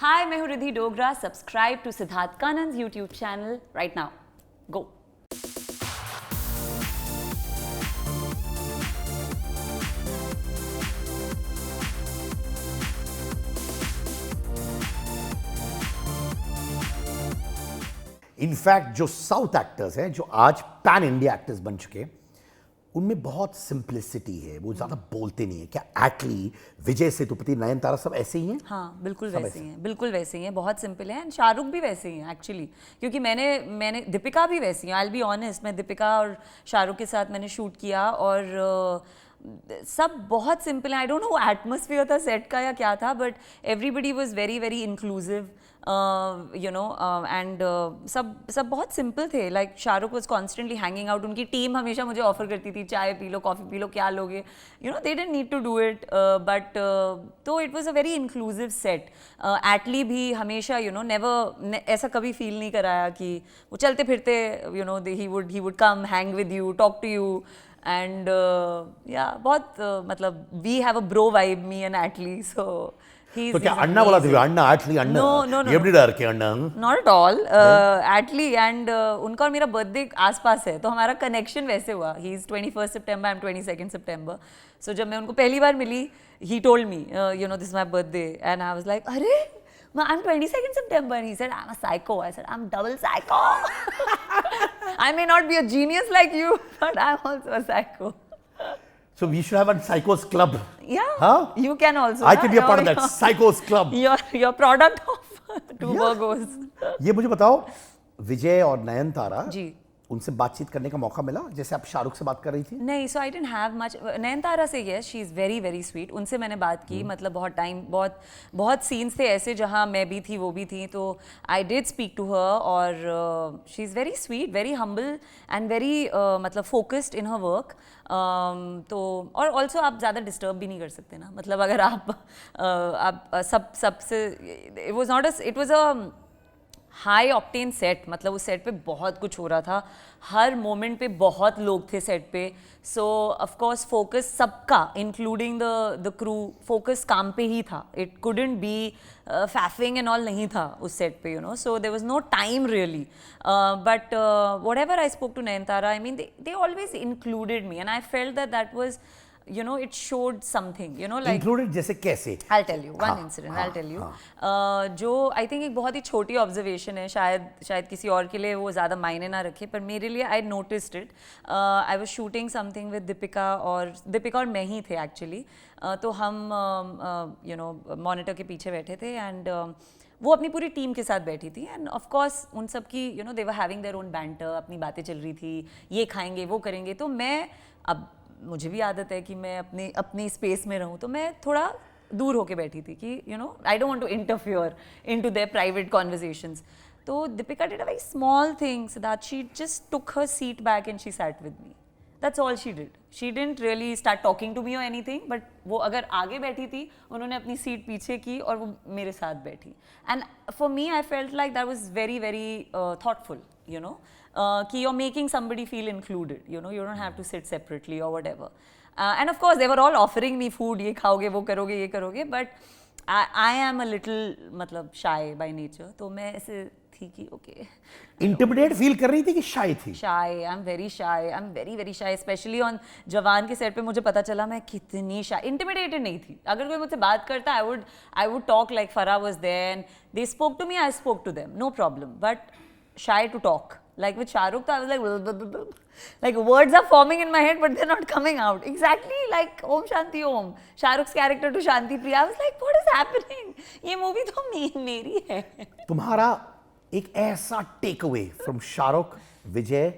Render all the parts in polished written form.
हाय, मैं हूँ Riddhi Dogra. Subscribe to Siddharth Kannan YouTube channel right now. Go. In fact जो साउथ एक्टर्स हैं जो आज पैन इंडिया एक्टर्स बन चुके हैं उनमें बहुत सिंप्लिसिटी है. वो ज्यादा बोलते नहीं है. क्या एटली, विजय सेतुपति, नयनतारा सब ऐसे ही हैं? हाँ, बिल्कुल वैसे ही हैं. बिल्कुल वैसे ही हैं. बहुत सिंपल हैं. शाहरुख भी वैसे ही हैं एक्चुअली. क्योंकि मैंने दीपिका भी वैसी हैं. आई विल बी ऑनेस्ट, मैं दीपिका और शाहरुख के साथ मैंने शूट किया और सब बहुत सिंपल हैं. आई डोंट नो एटमॉस्फेयर था सेट का या क्या था, but everybody was very very inclusive, you know, and सब बहुत सिंपल थे. Like Shahrukh was constantly hanging out. उनकी टीम हमेशा मुझे ऑफर करती थी, चाय पी लो, कॉफ़ी पी लो, क्या लोगे, you know. They didn't need to do it, but तो it was a very inclusive set. Atlee भी हमेशा, यू नो, नेवर ऐसा कभी फील नहीं कराया कि वो चलते फिरते, you know, he would come hang with you, talk to you. And yeah बहुत मतलब we have a bro vibe, me and Atlee. So तो क्या अन्ना बोला था? अन्ना, एटली, अन्ना. No. एवरी डर के Anna. Not at all. Atlee and उनका और मेरा बर्थडे आसपास है, तो हमारा कनेक्शन वैसे हुआ. He is 21 September, I am 22 सितंबर. सो जब मैं उनको पहली बार मिली, he told me, you know, this is my birthday. And I was like, अरे, I'm 22 September. And he said, I'm a psycho. I said, I'm double psycho. I may not be a genius like you, but I'm also a psycho. So we should have a psychos club. Yeah. Huh? You can also. I can be a part of that psychos club. Your product of two Virgos. ये मुझे बताओ, विजय और नयनतारा जी, उनसे बातचीत करने का मौका मिला जैसे आप शाहरुख से बात कर रही थी? नहीं. So I didn't have much. Nayanthara से yes, she is very very sweet. उनसे मैंने बात की. मतलब बहुत सीन्स थे ऐसे जहाँ मैं भी थी, वो भी थी. तो I did speak to her और she is very sweet, very humble and very मतलब फोकस्ड इन हर वर्क. तो और ऑल्सो आप ज़्यादा डिस्टर्ब भी नहीं कर सकते ना. मतलब अगर आप सबसे, it was a high octane set. मतलब उस सेट पे बहुत कुछ हो रहा था. हर मोमेंट पे बहुत लोग थे सेट पे. सो ऑफ कोर्स फोकस सबका, इंक्लूडिंग द क्रू, फोकस काम पे ही था. It couldn't be faffing and all, नहीं था उस सेट पे, you know. So there was no time really. But whatever I spoke to Nayanthara, I mean they always included me and I felt that was, you know, it showed something, you know, like included जैसे कैसे? I'll tell you one incident. I'll tell you. जो I think एक बहुत ही छोटी observation है, शायद किसी और के लिए वो ज़्यादा मायने ना रखे, पर मेरे लिए I noticed it. I was shooting something with Deepika और मैं ही थे actually. तो हम you know monitor के पीछे बैठे थे and वो अपनी पूरी टीम के साथ बैठी थी. एंड ऑफ कोर्स उन सब की, you know, they were having their own banter, अपनी बातें चल रही थी, ये खाएंगे वो करेंगे. तो मैं, अब मुझे भी आदत है कि मैं अपनी स्पेस में रहूं, तो मैं थोड़ा दूर होके बैठी थी कि, you know, I don't want to interfere into their private conversations. तो Deepika did a very small thing, that she just took her seat back and she sat with me. That's all she did. She didn't really start talking to me or anything, but वो अगर आगे बैठी थी, उन्होंने अपनी seat पीछे की और वो मेरे साथ बैठी. And for me, I felt like that was very, very thoughtful, you know, कि you're making somebody feel included, you know, you don't have to sit separately or whatever. And of course, they were all offering me food, ये खाओगे, वो करोगे, ये करोगे, but I am a little, मतलब shy by nature, तो मैं ऐसे थी कि ओके. इंटिमिडेट फील कर रही थी कि शाय थी? Shy, I am very shy, I am very very shy. Specially on Jawan के सेट पे मुझे पता चला मैं कितनी शाय. इंटिमिडेटेड नहीं थी. अगर कोई मुझसे बात करता, I would talk like Farah was there and they spoke to me, I spoke to them, no problem. But shy to talk, like with Shahrukh, I was like words are forming in my head but they're not coming out exactly like Om Shanti Om, Shahrukh's character to Shanti Priya. I was like, what is happening? ये movie तो मेरी है. तुम्हारा एक ऐसा take away from Shahrukh, विजय,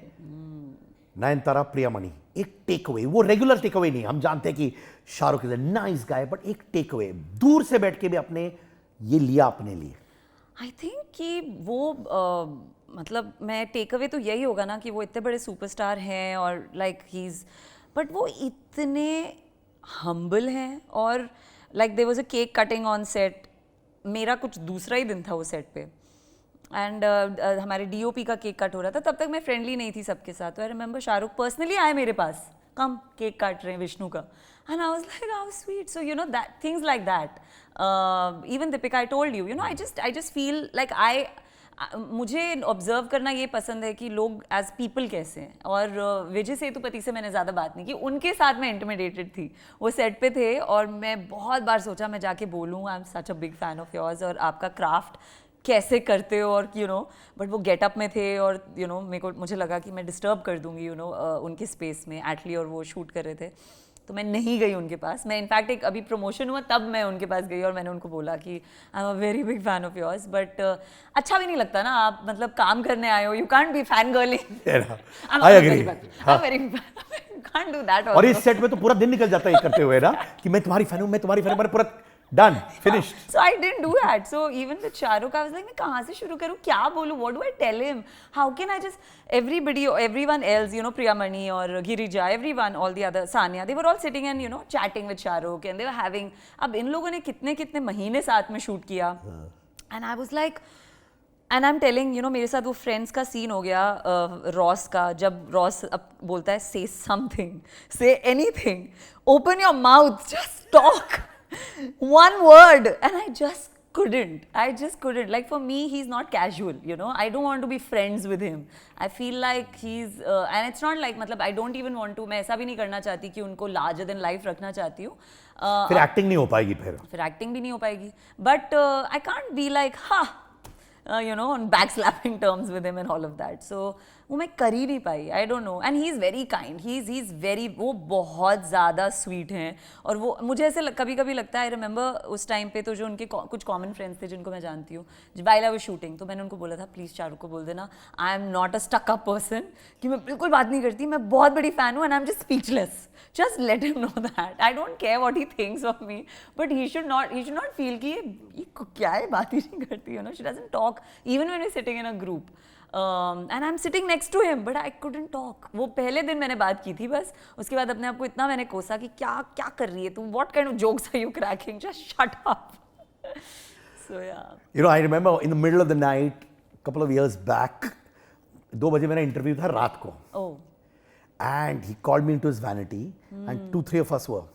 नयनतारा, प्रियामणि, एक take away, वो regular take away नहीं, हम जानते हैं कि Shahrukh is a nice guy, but एक टेक अवे दूर से बैठ के भी आपने ये लिया अपने लिए. आई थिंक कि वो मतलब मैं टेक अवे तो यही होगा ना कि वो इतने बड़े सुपरस्टार हैं और लाइक ही इज़, बट वो इतने हम्बल हैं. और like there was a cake cutting on set. मेरा कुछ दूसरा ही दिन था वो सेट पे एंड हमारे DOP का केक कट हो रहा था. तब तक मैं फ्रेंडली नहीं थी सबके साथ. तो आई रिमेंबर शाहरुख पर्सनली आए मेरे पास कम केक काट रहे हैं विष्णु का, and I was like, how sweet. So you know that things like that. Even Deepika, I told you, you know, I just feel like मुझे ऑब्जर्व करना ये पसंद है कि लोग एज पीपल कैसे हैं. और विजय सेतुपति से मैंने ज़्यादा बात नहीं की, उनके साथ मैं इंटिमिडेटेड थी. वो सेट पे थे और मैं बहुत बार सोचा मैं जाके बोलूँ I am such a big fan of yours और आपका क्राफ्ट कैसे करते हो और यू नो, बट वो गेटअप में थे और यू नो मुझे लगा कि मैं डिस्टर्ब कर दूंगी यू नो उनके स्पेस में एटली, और वो शूट कर रहे थे तो मैं नहीं गई उनके पास. मैं इनफैक्ट एक अभी प्रमोशन हुआ तब मैं उनके पास गई और मैंने उनको बोला कि I am a very big fan of yours. But अच्छा भी नहीं लगता ना, आप मतलब काम करने आए हो, you can't be fan girling. I agree. Can't do that. और इस सेट में तो पूरा दिन निकल जाता है करते हुए ना कि मैं तुम्हारी फैन हूं, मैं तुम्हारी फैन हूं, पूरा done, finished. So I didn't do that. So even with Shahrukh, I was like, मैं कहाँ से शुरू करूँ, क्या बोलूँ, what do I tell him? How can I just, everyone else, you know, Priyamani or Girija, everyone, all the other, Sanya, they were all sitting and, you know, chatting with Shahrukh and they were having, अब इन लोगों ने कितने महीने साथ में shoot किया. And I was like, and I'm telling, you know, मेरे साथ वो फ्रेंड्स का सीन हो गया रॉस का, जब रॉस अब बोलता है say something, say anything, open your mouth, just talk. One word, and I just couldn't. Like for me, he's not casual, you know. I don't want to be friends with him. I feel like he's and it's not like, मतलब I don't even want to, मैं ऐसा भी नहीं करना चाहती कि उनको larger than life रखना चाहती हूँ. फिर एक्टिंग नहीं हो पाएगी, फिर एक्टिंग भी नहीं हो पाएगी. But I can't be like you know, on backslapping terms with him and all of that. So वो मैं कर ही नहीं पाई. I don't know. And he's very kind. He's very, वो बहुत ज़्यादा sweet हैं. और वो मुझे ऐसे कभी लगता है, I remember उस टाइम पे तो जो उनके कुछ common friends थे जिनको मैं जानती हूँ, while I was shooting, तो मैंने उनको बोला था प्लीज़ शाहरुख को बोल देना I am not a stuck up person, कि मैं बिल्कुल बात नहीं करती, मैं बहुत बड़ी fan हूँ and I'm just speechless. Just let him know that. I don't care what he thinks of me, but he should not feel कि ये क्या है, बात ही नहीं करती, you know. She doesn't talk even when we're sitting in a group. And I'm sitting next to him, but I couldn't talk. वो पहले दिन मैंने बात की थी बस, उसके बाद अपने आप को इतना मैंने कोसा कि क्या कर रही है तू, what kind of jokes are you cracking, just shut up. So yeah. You know, I remember in the middle of the night, couple of years back, 2 बजे मेरा इंटरव्यू था रात को. Oh. And he called me into his vanity, and 2-3 of us were.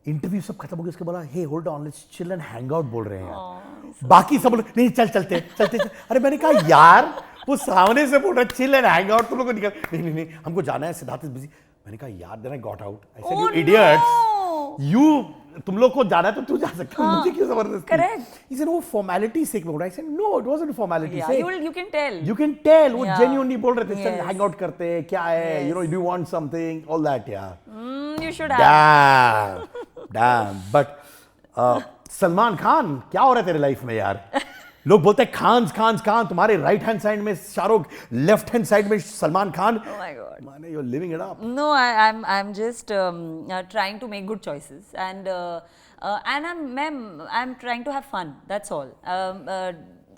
Interview सब खत्म हो गया, उसके बोला hey hold on let's chill and hang out बोल रहे हैं यार. बाकी सब बोले नहीं चलते. अरे मैंने कहा यार वो सामने से बोल रहा है chill and hang out, तुम लोग को निकल, नहीं हमको जाना है, सिद्धार्थ इज बिजी. मैंने कहा यार then I got out. I said you idiots, तुम लोग को जाना है तो तू जा सकता है, मुझे क्यों जबरदस्ती. Correct. He said वो formality sake बोल रहा है. I said no it wasn't formality sake. You can tell. You can tell वो Yeah. genuinely बोल रहे थे चल Yes. hang out करते हैं, क्या है, you know, do you want something, all that. Yeah. You should have. Damn. But Salman Khan क्या हो रहा है तेरे लाइफ में यार? लोग बोलते हैं खान, तुम्हारे राइट हैंड साइड में शाहरुख, लेफ्ट हैंड साइड में Salman Khan. Oh my God. माने you're living it up. No, I'm just trying to make good choices and I'm trying to have fun. That's all.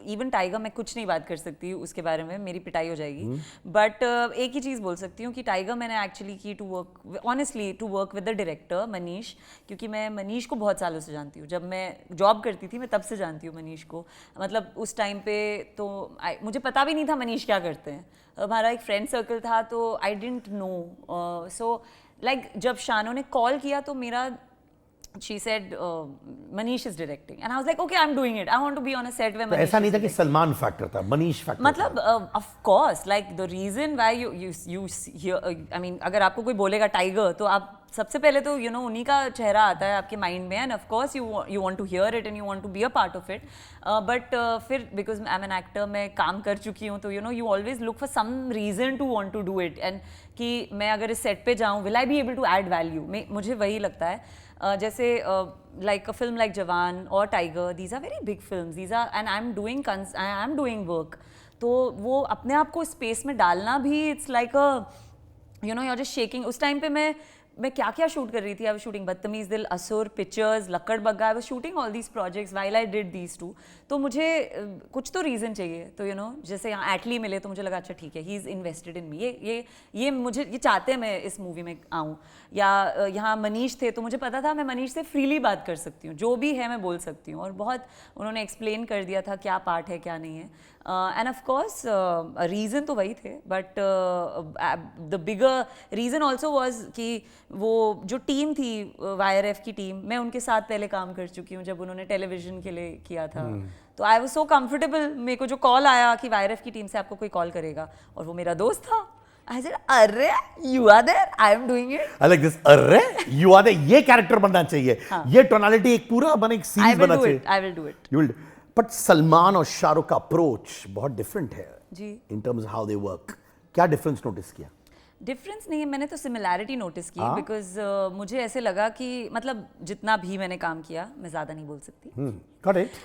Even tiger मैं कुछ नहीं बात कर सकती उसके बारे में, मेरी पिटाई हो जाएगी. बट एक ही चीज़ बोल सकती हूँ कि टाइगर मैंने एक्चुअली की to work with the director Manish, क्योंकि मैं मनीष को बहुत सालों से जानती हूँ. जब मैं जॉब करती थी मैं तब से जानती हूँ मनीष को. मतलब उस टाइम पे तो मुझे पता भी नहीं था मनीष क्या करते हैं. हमारा एक फ्रेंड सर्कल था तो I didn't know. So like जब शानो ने कॉल किया तो मेरा she said Manish is directing and I was like okay I'm doing it. I want to be on a set where Manish ऐसा नहीं था कि सलमान फैक्टर था, मनीष फैक्टर. मतलब of course like the reason why you hear I mean अगर आपको कोई बोलेगा टाइगर तो आप सबसे पहले तो you know उन्हीं का चेहरा आता है आपके माइंड में and of course you want to hear it and you want to be a part of it. But फिर because I'm an actor, मैं काम कर चुकी हूँ तो you know you always look for some reason to want to do it and कि मैं अगर इस सेट पे जाऊँ will I be able to add value. मुझे वही लगता है. जैसे like a film like जवान और tiger, these are very big films, these are and I'm doing work. तो वो अपने आप को स्पेस में डालना भी it's like a you know you're just shaking. उस टाइम पे मैं मैं क्या क्या शूट कर रही थी. आई वाज शूटिंग बदतमीज दिल, असुर, pictures, Lakkar Bagga. I was shooting all these projects while I did these two. तो मुझे कुछ तो रीज़न चाहिए. तो यू नो जैसे यहाँ एटली मिले तो मुझे लगा अच्छा ठीक है, ही इज़ इन्वेस्टेड इन मी. ये मुझे ये चाहते हैं मैं इस मूवी में आऊँ. या यहाँ मनीष थे तो मुझे पता था मैं मनीष से फ्रीली बात कर सकती हूँ, जो भी है मैं बोल सकती हूँ. और बहुत उन्होंने एक्सप्लेन कर दिया था क्या पार्ट है क्या नहीं है. एंड ऑफ कोर्स रीज़न तो वही थे, but the bigger reason also was कि वो जो टीम थी YRF की टीम, मैं उनके साथ पहले काम कर चुकी हूँ जब उन्होंने टेलीविजन के लिए किया था. तो आई वाज सो कंफर्टेबल. मेरे को जो कॉल आया कि YRF की टीम से आपको कोई कॉल करेगा, और वो मेरा दोस्त था. I said, अरे you are there, I am doing it. I like this, अरे you are there. ये कैरेक्टर बनना चाहिए. ये टोनालिटी एक पूरा बन एक सीरीज बनना चाहिए. I will do it. You will. But Salman और शाहरुख का अप्रोच बहुत डिफरेंट है जी. In terms how they work. क्या डिफरेंस नोटिस किया? डिफरेंस नहीं है, मैंने तो सिमिलैरिटी नोटिस की. बिकॉज मुझे ऐसे लगा कि मतलब जितना भी मैंने काम किया, मैं ज़्यादा नहीं बोल सकती. Got it.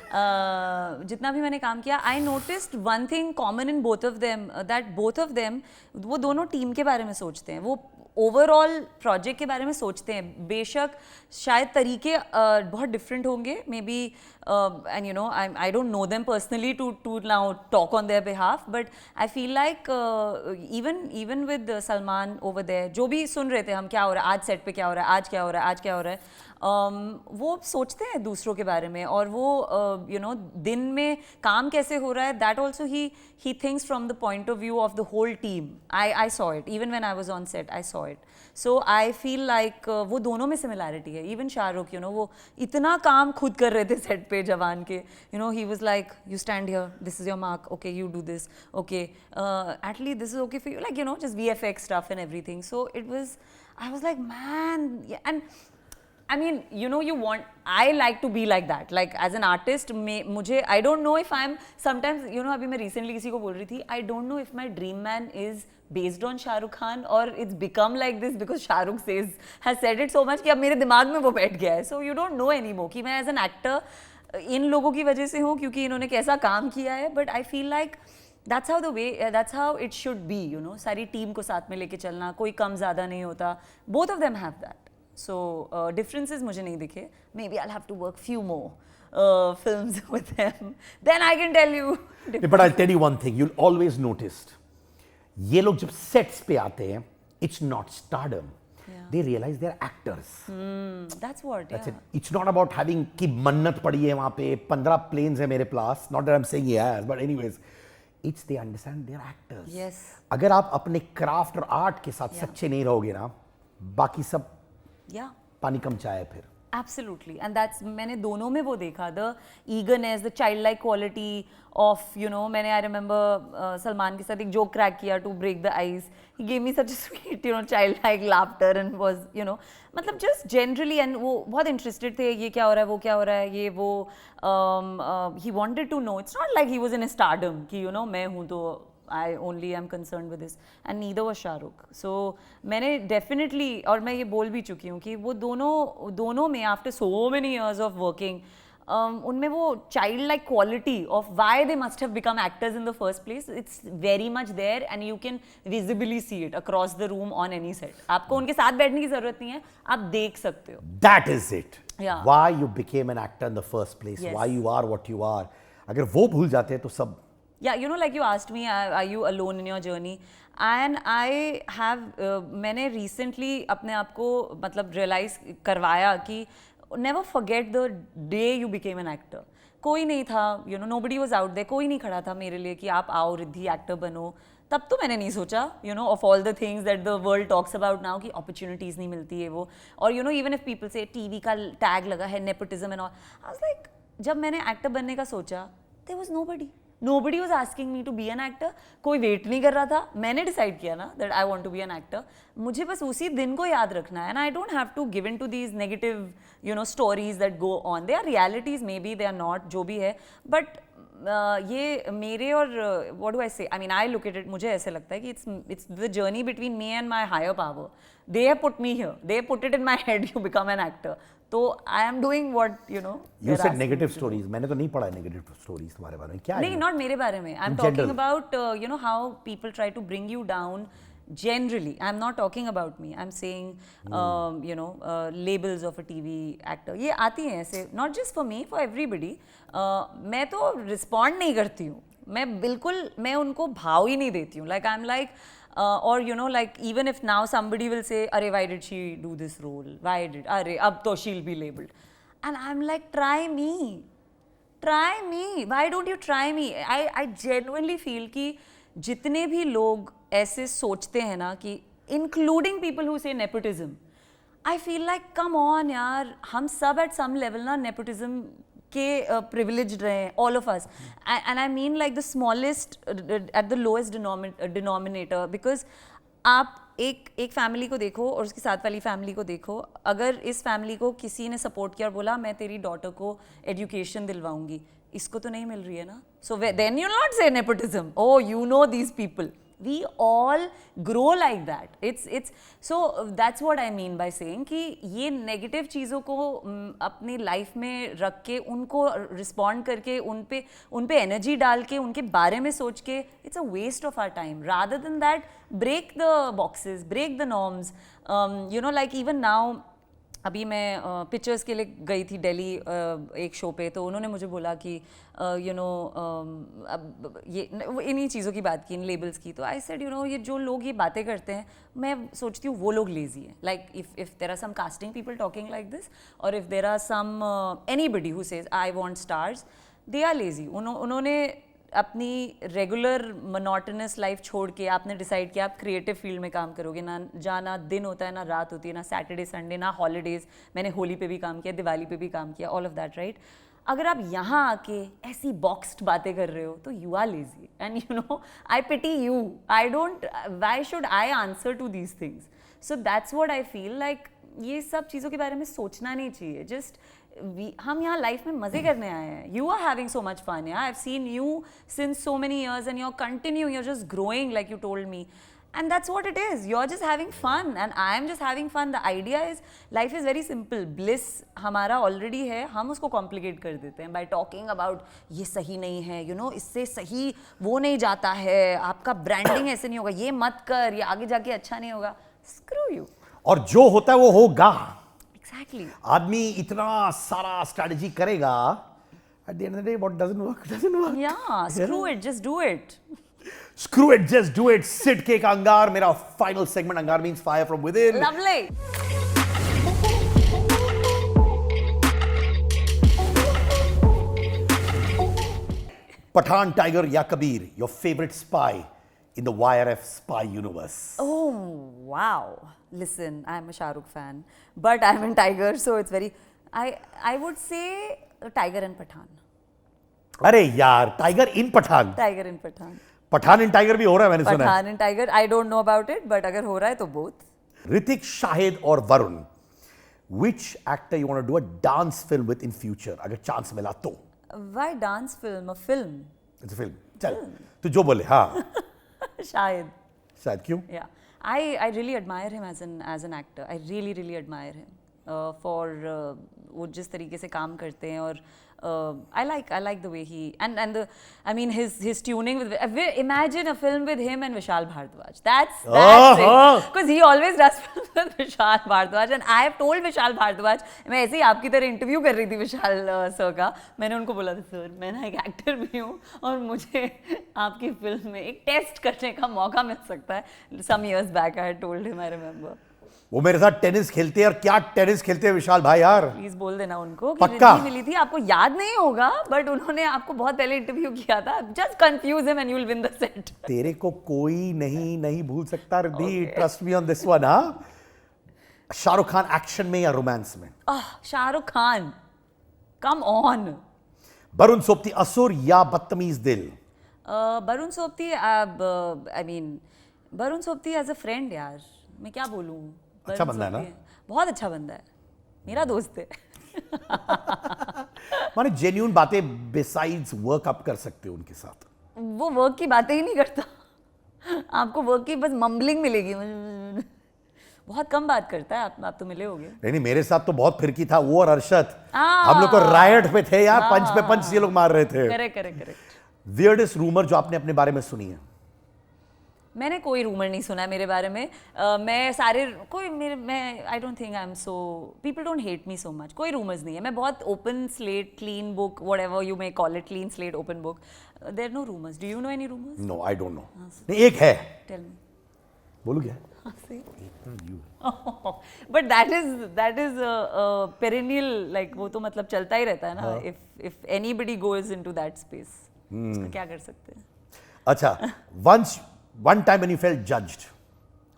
जितना भी मैंने काम किया, I noticed one thing common in both of them, that both of them वो दोनों टीम के बारे में सोचते हैं. वो ओवरऑल प्रोजेक्ट के बारे में सोचते हैं. बेशक शायद तरीके बहुत डिफरेंट होंगे, maybe, and you know I don't know them personally to now talk on their behalf, but I feel like even with Salman over there, जो भी सुन रहे थे हम क्या हो रहा है आज सेट पे, क्या हो रहा है आज, क्या हो रहा है आज, क्या हो रहा है, वो सोचते हैं दूसरों के बारे में. और वो यू नो दिन में काम कैसे हो रहा है, that also he thinks from the point of view of the whole team. I saw it even when I was on set, I saw it. So I feel like वो दोनों में सिमिलैरिटी है. इवन शाहरुख, यू नो, वो इतना काम खुद कर रहे थे सेट पे जवान के. You know he was like you stand here, this is your mark, okay you do this, okay Atlee this is okay for you, like you know just VFX stuff and everything. So it was, I was like man. And I mean, you know, I like to be like that. Like as an artist, मुझे, I don't know if I'm sometimes, you know, अभी मैं recently किसी को बोल रही थी, I don't know if my dream man is based on Shah Rukh Khan or it's become like this because Shah Rukh has said it so much कि अब मेरे दिमाग में वो बैठ गया है. So you don't know anymore कि मैं as an actor इन लोगों की वजह से हूँ क्योंकि इन्होंने कैसा काम किया है. But I feel like that's how it should be, you know. सारी टीम को साथ में लेके चलना, कोई कम ज़्यादा नहीं होता. Both of them have that. So differences मुझे नहीं दिखे. Maybe I'll have to work few more films with them. Then I can tell you. But I'll tell you one thing. You'll always notice. ये लोग जब sets पे आते हैं, it's not stardom. Yeah. They realize they're actors. That's what. That's yeah. it. It's not about having कि मन्नत पड़ी है वहाँ पे 15 planes है मेरे पास. Not that I'm saying he has, but anyways, it's they understand they're actors. Yes. अगर आप अपने craft और art के साथ सच्चे नहीं रहोगे ना, बाकी सब पानी कम चाय फिर. Absolutely, and that's मैंने दोनों में वो देखा, the eagerness, the childlike quality of, you know, मैंने I remember सलमान के साथ एक joke crack किया to break the ice. He gave me such a sweet, you know, childlike laughter and was, you know, मतलब just generally, and वो बहुत interested थे, ये क्या हो रहा है, वो क्या हो रहा है, ये वो, he wanted to know. It's not like he was in a stardom कि, you know, मैं हूँ तो I only am concerned with this, and neither was Shahrukh. So मैंने definitely, और मैं ये बोल भी चुकी हूँ कि वो दोनों में after so many years of working, उनमें वो childlike quality of why they must have become actors in the first place, it's very much there and you can visibly see it across the room on any set. आपको उनके साथ बैठने की जरूरत नहीं है, आप देख सकते हो. That is it. Yeah. Why you became an actor in the first place. Yes. Why you are what you are. अगर वो भूल जाते हैं तो सब. Yeah, you know, like you asked me, are you alone in your journey? And I have, मैंने recently अपने आप को मतलब realize करवाया कि never forget the day you became an actor. कोई नहीं था, you know, nobody was out there, कोई नहीं खड़ा था मेरे लिए कि आप आओ रिद्धि एक्टर बनो. तब तो मैंने नहीं सोचा, you know, of all the things that the world talks about now कि opportunities नहीं मिलती है वो. और you know, even if people say TV का tag लगा है, nepotism and all, I was like, जब मैंने एक्टर बनने का सोचा, there was nobody. Nobody was asking me to be an actor. कोई वेट नहीं कर रहा था. मैंने डिसाइड किया ना that I want to be an actor. मुझे बस उसी दिन को याद रखना है. And I don't have to give in to these negative, you know, stories that go on. They are realities, maybe they are not, जो भी है. But ये मेरे और what do I say? I mean, I look at it. मुझे ऐसे लगता है कि it's the journey between me and my higher power. They have put me here. They put it in my head. You become an actor. तो I am doing what, you know. You said negative stories. मैंने तो नहीं पढ़ा negative stories तुम्हारे बारे में. क्या है? नहीं, not मेरे बारे में. I'm talking about, you know, how people try to bring you down generally, I'm not talking about me, I'm saying labels of a TV actor, ये आती हैं ऐसे, not just for me, for everybody. मैं तो respond नहीं करती हूँ, मैं उनको भाव ही नहीं देती हूँ, like I'm like or like even if now somebody will say अरे why did she do this role, अरे अब तो she'll be labeled, and I'm like try me, why don't you try me? I genuinely feel कि जितने भी लोग ऐसे सोचते हैं ना कि including people who say nepotism, I feel like come on यार, हम सब at some level ना nepotism के privileged रहे हैं, all of us, and I mean like the smallest at the lowest denominator, because आप एक फैमिली को देखो और उसके साथ वाली फैमिली को देखो, अगर इस फैमिली को किसी ने सपोर्ट किया और बोला मैं तेरी डॉटर को एजुकेशन दिलवाऊंगी, इसको तो नहीं मिल रही है ना, so then you not say nepotism, oh you know these people, we all grow like that. It's so that's what I mean by saying कि ये नेगेटिव चीज़ों को अपनी लाइफ में रख के उनको रिस्पॉन्ड करके उन पे एनर्जी डाल के उनके बारे में सोच के it's a waste of our time. Rather than that, break the boxes, break the norms. Like even now, अभी मैं पिक्चर्स के लिए गई थी दिल्ली एक शो पे, तो उन्होंने मुझे बोला कि अब ये इन्हीं चीज़ों की बात की, इन लेबल्स की, तो आई सेड ये जो लोग ये बातें करते हैं, मैं सोचती हूँ वो लोग लेजी हैं. Like if there are some casting people talking like this, और if there are some anybody who says I want stars, they are lazy. उन्होंने अपनी रेगुलर मोनोटोनस लाइफ छोड़ के आपने डिसाइड किया आप क्रिएटिव फील्ड में काम करोगे, ना जाना दिन होता है, ना रात होती है, ना सैटरडे संडे, ना हॉलीडेज. मैंने होली पे भी काम किया, दिवाली पे भी काम किया, ऑल ऑफ दैट, राइट. अगर आप यहाँ आके ऐसी बॉक्स्ड बातें कर रहे हो तो you are lazy, and I pity you. I don't, why should I answer to these things? So that's what I feel like. ये सब चीज़ों के बारे में सोचना नहीं चाहिए. जस्ट हम यहाँ लाइफ में मजे करने आए हैं. You are having so much fun. I have seen you since so many years and you're continuing, you're just growing like you told me, and that's what it is. You're just having fun and I am just having fun. The idea is life is very simple. Bliss हमारा already है, हम उसको complicate कर देते हैं by talking about ये सही नहीं है, इससे सही वो नहीं जाता है, आपका branding ऐसे नहीं होगा, ये मत कर, ये आगे जाके अच्छा नहीं होगा. Screw you. और जो होता है वो होगा. Exactly. आदमी इतना सारा स्ट्रैटेजी करेगा, at the end of the day what doesn't work doesn't work. Yeah, screw it, just do it. Screw it, just do it. Sid K का अंगार, मेरा final segment. अंगार means fire from within. Lovely. Pathaan, Tiger या Kabir, your favorite spy in the YRF spy universe. Oh, wow. Listen, I'm a Shah Rukh fan, but I'm in Tiger, so it's very, I would say Tiger and Pathaan. अरे यार, Tiger in Pathaan. Tiger and Pathaan. Pathaan in Tiger भी हो रहा है, मैंने सुना है. Pathaan and Tiger, I don't know about it, but अगर हो रहा है तो both. Hrithik, Shahid और Varun, which actor you want to do a dance film with in future? अगर chance मिला तो. Why dance film? A film. It's a film. चल, तू जो बोले. हाँ. शायद. शायद क्यों? Yeah. I really admire him as an actor. I really admire him for वो जिस तरीके से काम करते हैं, और I like the way he and the, I mean his tuning with, imagine a film with him and Vishal Bhardwaj. That's it. Because he always does films with Vishal Bhardwaj, and I have told Vishal Bhardwaj, मैं ऐसे ही आपकी तरह interview कर रही थी विशाल sir का, मैंने उनको बोला था सर मैं ना एक एक्टर भी हूँ और मुझे आपकी फिल्म में एक टेस्ट करने का मौका मिल सकता है. Some years back I had told him, I remember. वो मेरे साथ टेनिस खेलते हैं, और क्या टेनिस खेलते हैं विशाल भाई यार. प्लीज बोल देना उनको कि पक्का रिद्धि मिली थी, आपको याद नहीं होगा, बट उन्होंने आपको बहुत पहले इंटरव्यू किया था. Just confuse him and you will win the set. तेरे को कोई नहीं भूल सकता Riddhi. Trust me on this one. हाँ, शाहरुख खान एक्शन में या रोमांस में? Shahrukh Khan, come on. वरुण सोबती, असुर या Badtameez Dil? Varun Sobti, I mean Varun Sobti as a friend यार, मैं क्या बोलूँ. अच्छा बंदा है ना? बहुत अच्छा बंदा है, मेरा दोस्त है. माने जेन्युइन बातें बिसाइड्स वर्क अप कर सकते हो उनके साथ. वो वर्क की बातें ही नहीं करता. आपको वर्क की बस मम्बलिंग मिलेगी. बहुत कम बात करता है. आप तो मिले होगे. नहीं, मेरे साथ तो बहुत फिरकी था वो और अरशद. हम लोग तो रायट पे थे यार. पंच पे पंच ये लोग मार रहे थे. करेक्ट. वियर्डेस्ट रूमर जो आपने अपने बारे में सुनी है? मैंने कोई रूमर नहीं सुना है मेरे बारे में। मैं सारे कोई मेरे मैं I don't think I am so people don't hate me so much. कोई रूमर्स नहीं है, मैं बहुत open slate, clean book, whatever you may call it, clean slate, open book. There no rumours. Do you know any rumours? No, I don't know. नहीं, एक है। Tell me. बोलूं क्या? But that is perennial, like वो तो मतलब चलता ही रहता है ना। If anybody goes into that space, उसका क्या कर सकते हैं? अच्छा, one time when you felt judged.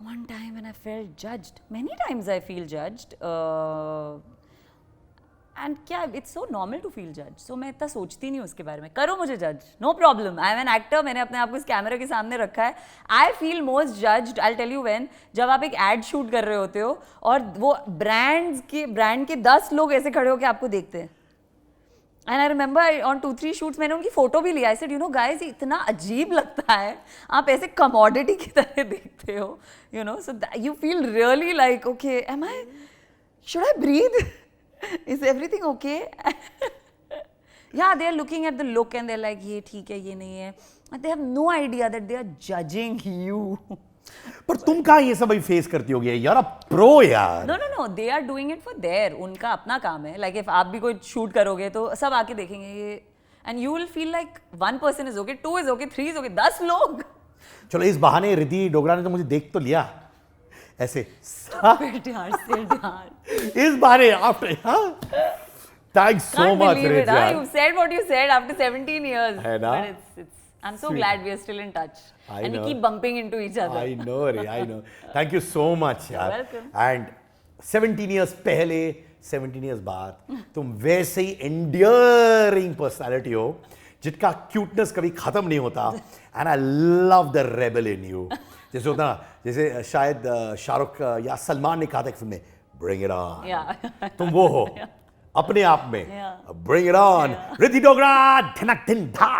One time when I felt judged. Many times I feel judged. And क्या, it's so normal to feel judged. So मैं इतना सोचती नहीं हूँ उसके बारे में। करो मुझे जज, no problem. I am an actor. मैंने अपने आप को इस कैमरे के सामने रखा है। I feel most judged. I'll tell you when. जब आप एक ad शूट कर रहे होते हो और वो ब्रांड के 10 लोग ऐसे खड़े होकर आपको देखते हैं। And I remember on 2-3 shoots मैंने उनकी फोटो भी लिया। I said, you know guys, इतना अजीब लगता है, आप ऐसे कमोडिटी की तरह देखते हो, you know, so you feel really like, okay, am I, should I breathe, is everything okay? या they are looking at the look and they are like, ये ठीक है, ये नहीं है, they have no idea that they are judging you. पर तुम कहाँ ये सब फेस करती होगी यार? अब प्रो यार। No, they are doing it for their, उनका अपना काम है। लाइक इफ आप भी कोई शूट करोगे तो सब आके देखेंगे ये, and you will feel like 1 person is okay, 2 is okay, 3 is okay, 10 लोग। चलो, इस बहाने रिद्धि डोगरा ने तो मुझे देख तो लिया ऐसे। इस बहाने after, thanks so much Riddhi. You said what you said after 17 years. है ना? But I'm so glad we are still in touch. And we keep bumping into each other. I know, Ray, I know. Thank you so much, यार. You're welcome. And 17 years पहले, 17 years बाद, तुम वैसे ही endearing personality हो, जिसका cuteness कभी खत्म नहीं होता. And I love the rebel in you. जैसे होता ना, जैसे शायद शाहरुख या सलमान ने कहा था एक फिल्म में, Bring it on. Yeah. तुम वो हो. अपने आप में. Yeah. Bring it on. Riddhi Dogra, धनक दिन धा.